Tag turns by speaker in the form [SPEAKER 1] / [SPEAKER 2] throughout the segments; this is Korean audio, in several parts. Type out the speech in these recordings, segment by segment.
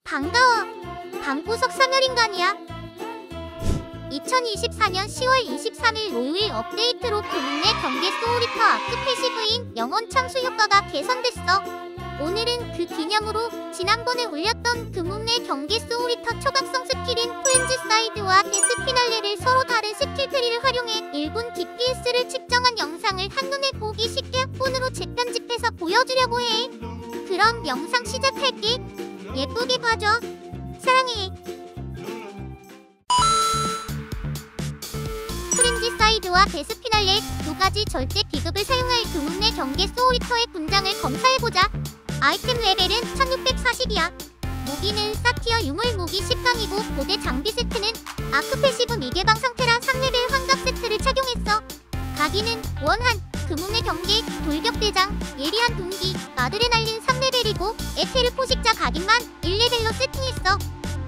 [SPEAKER 1] 반가워. 방구석 사멸인간이야. 2024년 10월 23일 로요일 업데이트로 금융 내 경계 소울리터 아크 패시브인 영혼 창수 효과가 개선됐어. 오늘은 그 기념으로 지난번에 올렸던 금융 내 경계 소울리터 초각성 스킬인 프렌즈 사이드와 데스 피날레를 서로 다른 스킬 트리를 활용해 1분 DPS를 측정한 영상을 한눈에 보기 쉽게 폰으로 재편집해서 보여주려고 해. 그럼 영상 시작할게. 예쁘게 봐줘. 사랑해. 프렌즈 사이드와 데스 피날레 두 가지 절대 비급을 사용할 금융 내 경계 소울리터의 군장을 검사해보자. 아이템 레벨은 1640이야. 무기는 사티어 유물 무기 10강이고 고대 장비 세트는 아크 패시브 미개방 상태라 3레벨 환각 세트를 착용했어. 가기는 원한, 금융 내 경계, 돌격대장, 예리한 동기, 아드레날린 3레벨이고 에테르 포식자 각인만 1레벨로 세팅했어.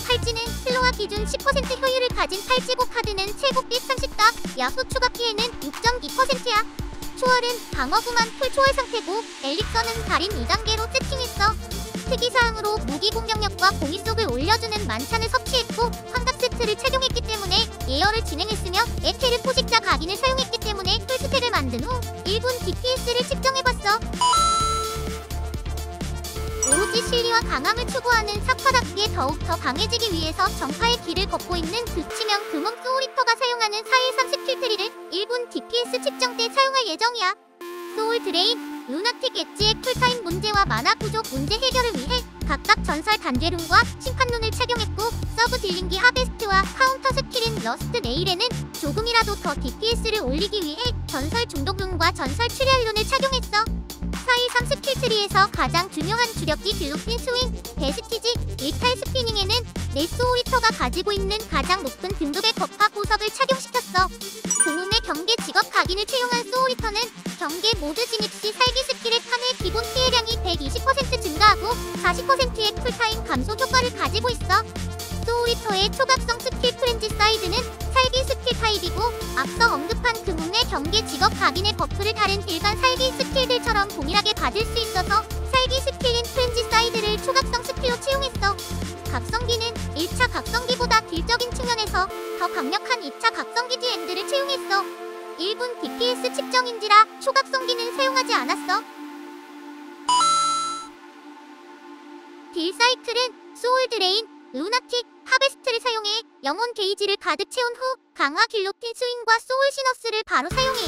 [SPEAKER 1] 팔찌는 슬로아 기준 10% 효율을 가진 팔찌고 카드는 최고빛 30각, 야수 추가 피해는 6.2%야. 초월은 방어구만 풀 초월 상태고 엘릭서는 달인 2단계로 세팅했어. 특이사항으로 무기 공격력과 공이 속을 올려주는 만찬을 섭취했고 환각 세트를 착용했기 때문에 예열을 진행했으며 에테르 포식자 각인을 사용했기 때문에 풀스택을 만든 후 1분 DPS를 측정해봤어. 오로지 실리와 강함을 추구하는 사파답게 더욱 더 강해지기 위해서 정파의 길을 걷고 있는 극치명 금융 소울리터가 사용하는 413 스킬 트리를 1분 DPS 측정 때 사용할 예정이야. 소울 드레인, 루나틱 엣지의 쿨타임 문제와 마나 부족 문제 해결을 위해 각각 전설 단죄룬과 심판룬을 착용했고 서브 딜링기 하베스트와 카운터 스킬인 러스트 네일에는 조금이라도 더 DPS를 올리기 위해 전설 중독룬과 전설 출혈룬을 착용했어. 423 스킬 트리에서 가장 중요한 주력기 글루핀 스윙, 베스티지, 일탈 스피닝에는 내 소울리터가 가지고 있는 가장 높은 등급의 격파 보석을 착용시켰어. 금융의 경계 직업 각인을 채용한 소울리터는 경계 모드 진입 시 살기 스킬의 판의 기본 피해량이 120% 증가하고 40%의 쿨타임 감소 효과를 가지고 있어. 소울리터의 초각성 스킬 프렌즈 사이드는 살기 스킬 타입이고 앞서 언급한 금융의 경계 직업 각인의 버프를 다른 일반 살기 스킬들처럼 동일하게 받을 수 있어서 살기 스킬인 프렌즈 사이드를 초각성 스킬로 채용했어. 각성기는 1차 각성기보다 딜적인 측면에서 더 강력한 2차 각성기 GM들을 채용했어. 1분 DPS 측정인지라 초각성기는 사용하지 않았어. 딜 사이클은 소울 드레인, 루나틱, 하베스트를 사용해 영혼 게이지를 가득 채운 후 강화 길로틴 스윙과 소울 시너스를 바로 사용해.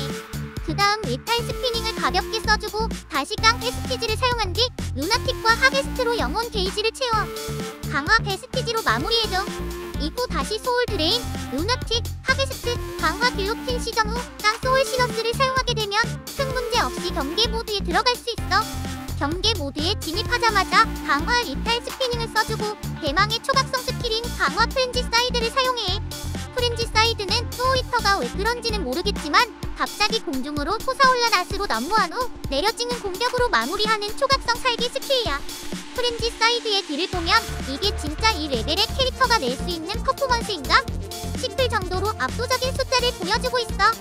[SPEAKER 1] 그 다음 일탈 스피닝을 가볍게 써주고 다시 깡 베스티지를 사용한 뒤 루나틱과 하베스트로 영혼 게이지를 채워 강화 베스티지로 마무리해줘. 이후 다시 소울 드레인, 루나틱, 하베스트, 강화 길로틴 시전 후 깡 소울 시너스를 사용하게 되면 큰 문제 없이 경계 모드에 들어갈 수 있어. 경계 모드에 진입하자마자 강화 리탈 스피닝을 써주고 대망의 초각성 스킬인 강화 프렌즈 사이드를 사용해. 프렌즈 사이드는 소울리터가 왜 그런지는 모르겠지만 갑자기 공중으로 솟아올라 낫으로 난무한 후 내려지는 공격으로 마무리하는 초각성 살기 스킬이야. 프렌즈 사이드의 딜을 보면 이게 진짜 이 레벨의 캐릭터가 낼 수 있는 퍼포먼스인가 싶을 정도로 압도적인 숫자를 보여주고 있어.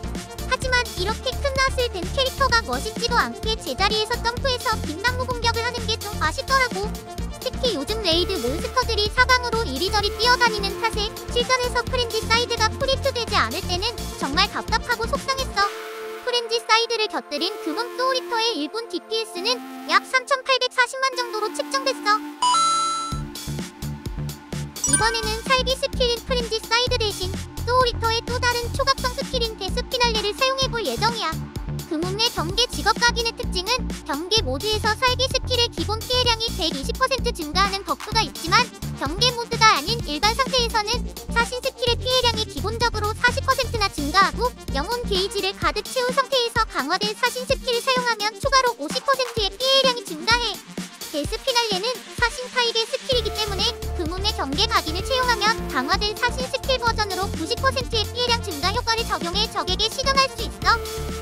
[SPEAKER 1] 하지만 이렇게 큰 낫을 든 캐릭터가 멋있지도 않게 제자리에서 점프해서 빈나무 공격을 하는 게 좀 아쉽더라고. 특히 요즘 레이드 몬스터들이 사방으로 이리저리 뛰어다니는 탓에 실전에서 프렌즈 사이드가 프리투되지 않을 때는 정말 답답하고 속상했어. 프렌즈 사이드를 곁들인 금융 소울리터의 1분 DPS는 약 3840만 정도로 측정됐어. 이번에는 살기 스킬인 프렌즈 사이드 대신 소울리터의 또 다른 초각성 스킬인 데스 피날레를 사용해볼 예정이야. 금융의 경계 직업 각인의 특징은 경계 모드에서 살기 스킬의 기본 피해량이 120% 증가하는 버프가 있지만 경계 모드가 아닌 일반 상태에서는 사신 스킬의 피해량이 기본적으로 40%나 증가하고 영혼 게이지를 가득 채운 상태에서 강화된 사신 스킬을 사용하면 추가로 50%의 피해량이 증가해. 데스 피날레는 사신 타입의 스킬이기 때문에 금융의 경계 각인을 채용하면 강화된 사신 스킬 버전으로 90%의 피해량 증가 효과를 적용해 적에게 시전할 수 있어.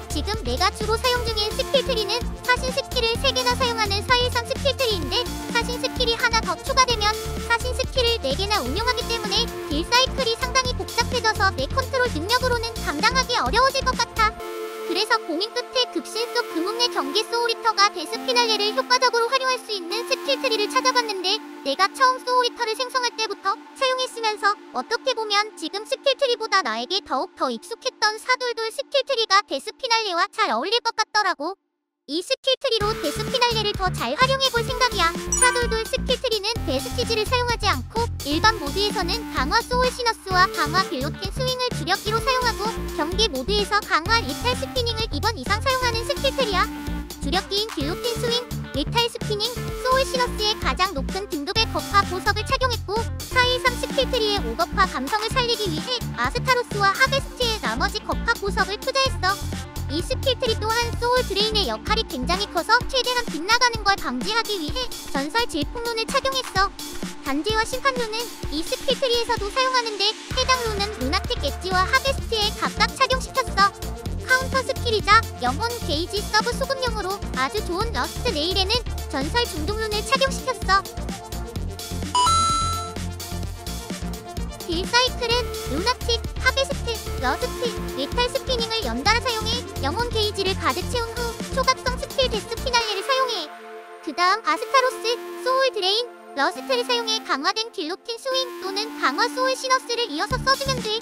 [SPEAKER 1] 지금 내가 주로 사용 중인 스킬 트리는 사신 스킬을 3개나 사용하는 413 스킬 트리인데 사신 스킬이 하나 더 추가되면 사신 스킬을 4개나 운용하기 때문에 딜 사이클이 상당히 복잡해져서 내 컨트롤 능력으로는 감당하기 어려워질 것 같아. 그래서 고민 끝에 극신 속 금운의 경계 소울리터가 데스피날레를 효과적으로 활용할 수 있는 스킬트리를 찾아봤는데 내가 처음 소울리터를 생성할 때부터 사용했으면서 어떻게 보면 지금 스킬트리보다 나에게 더욱 더 익숙했던 사돌돌 스킬트리가 데스피날레와 잘 어울릴 것 같더라고. 이 스킬트리로 데스피날레를 더 잘 활용해볼 생각이야. 사돌돌 스킬트리는 데스치즈를 사용하지 않고 일반 모드에서는 강화 소울 시너스와 강화 길로틴 스윙을 주력기로 사용하고 경계 모드에서 강화 리탈 스피닝을 2번 이상 사용하는 스킬트리야. 주력기인 길로틴 스윙, 리탈 스피닝, 소울 시너스의 가장 높은 등급의 거파 보석을 착용했고 413 스킬트리의 5거파 감성을 살리기 위해 아스타로스와 하베스트의 나머지 거파 보석을 투자했어. 이 스킬트리 또한 소울 드레인의 역할이 굉장히 커서 최대한 빗나가는 걸 방지하기 위해 전설 질풍룬을 착용했어. 단지와 심판룬은 이 스킬트리에서도 사용하는데 해당 룬은 루나틱 엣지와 하베스트에 각각 착용시켰어. 카운터 스킬이자 영혼 게이지 서브 수급용으로 아주 좋은 러스트 레일에는 전설 중dum룬을 착용시켰어. 딜 사이클은 루나틱, 하베스트, 러스트, 리탈 스피닝을 연달아 사용해 영혼 게이지를 가득 채운 후 초각성 스킬 데스피날레를 사용해. 그 다음 아스타로스, 소울 드레인, 러스트를 사용해 강화된 길로틴 스윙 또는 강화 소울 시너스를 이어서 써주면 돼.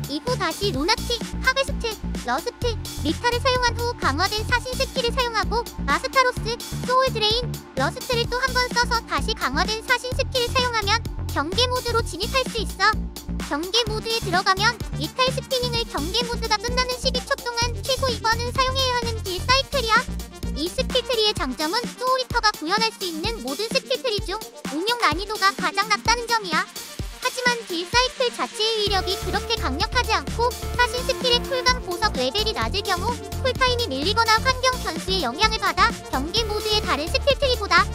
[SPEAKER 1] 이후 다시 루나틱, 하베스트, 러스트, 리타를 사용한 후 강화된 사신 스킬을 사용하고 아스타로스, 소울 드레인, 러스트를 또 한 번 써서 다시 강화된 사신 스킬을 사용하면 경계 모드로 진입할 수 있어. 경계 모드에 들어가면 리탈 스피닝을 경계 모드가 끝나는 12초 동안 최소 2번은 사용해야 하는 딜 사이클이야. 이 스킬트리의 장점은 소울리터가 구현할 수 있는 모든 스킬트리 중 운용 난이도가 가장 낮다는 점이야. 하지만 딜 사이클 자체의 위력이 그렇게 강력하지 않고 사신 스킬의 쿨감 보석 레벨이 낮을 경우 쿨타임이 밀리거나 환경 변수의 영향을 받아 경계 모드의 다른 스킬트리보다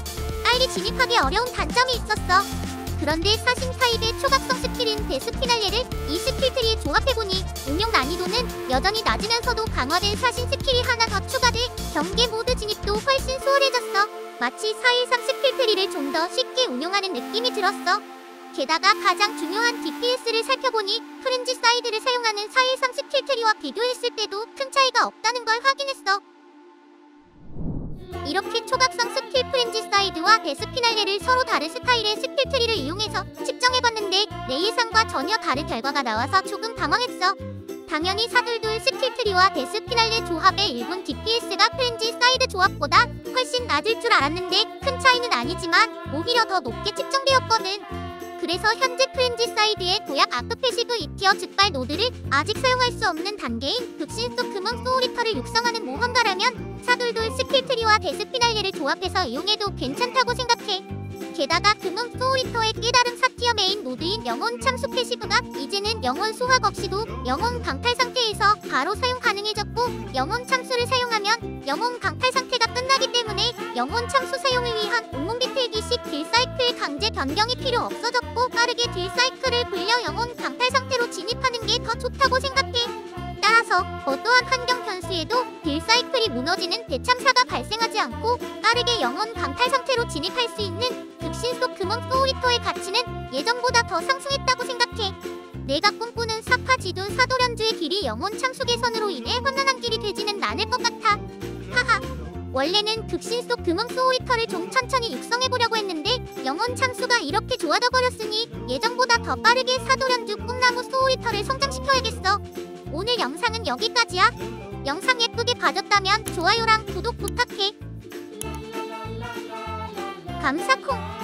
[SPEAKER 1] 빨리 진입하기 어려운 단점이 있었어. 그런데 사신 타입의 초각성 스킬인 데스피날레를 이 스킬트리에 조합해보니 운용 난이도는 여전히 낮으면서도 강화된 사신 스킬이 하나 더 추가돼 경계 모드 진입도 훨씬 수월해졌어. 마치 413 스킬트리를 좀 더 쉽게 운용하는 느낌이 들었어. 게다가 가장 중요한 DPS를 살펴보니 프렌지 사이드를 사용하는 413 스킬트리와 비교했을 때도 큰 차이가 없다는 걸 확인했어. 이렇게 초각성 스킬 프렌지 사이드와 데스피날레를 서로 다른 스타일의 스킬트리를 이용해서 측정해봤는데 내 예상과 전혀 다른 결과가 나와서 조금 당황했어. 당연히 사돌돌 스킬트리와 데스피날레 조합의 일본 DPS가 프렌지 사이드 조합보다 훨씬 낮을 줄 알았는데 큰 차이는 아니지만 오히려 더 높게 측정되었거든. 그래서 현재 프렌지 사이드의 도약 아크 패시브 2티어 즉발 노드를 아직 사용할 수 없는 단계인 극신 속 금은 소울리터를 육성하는 모험가라면 사돌돌 스킬트리와 데스피날레를 조합해서 이용해도 괜찮다고 생각해. 게다가 금은 소울리터의 깨달음 4티어 메인 노드인 영혼 참수 패시브가 이제는 영혼 소각 없이도 영혼 강탈 상태에서 바로 사용 가능해졌고 영혼 참수를 사용하면 영혼 강탈 상태가 끝나기 때문에 영혼 참수 사용을 위한 온몸 비틀기식 딜 사이클 강제 변경이 필요 없어졌고 빠르게 딜 사이클을 굴려 영혼 강탈 상태로 진입하는 게 더 좋다고 생각해. 따라서 어떠한 환경 변수에도 딜 사이클이 무너지는 대참사가 발생하지 않고 빠르게 영혼 강탈 상태로 진입할 수 있는 극신 속 금원 소울리터의 가치는 예전보다 더 상승했다고 생각해. 내가 꿈꾸는 사파 지둔 사도련주의 길이 영혼 참수 개선으로 인해 험난한 길이 되지는 않을 것 같아. 하하. 원래는 극신 속 금원 소울리터를 좀 천천히 육성해보려고 했는데 영혼 참수가 이렇게 좋아져 버렸으니 예전보다 더 빠르게 사도련주 꿈나무 소울리터를 성장시켜야겠어. 오늘 영상은 여기까지야. 영상 예쁘게 봐줬다면 좋아요랑 구독 부탁해. 감사콩.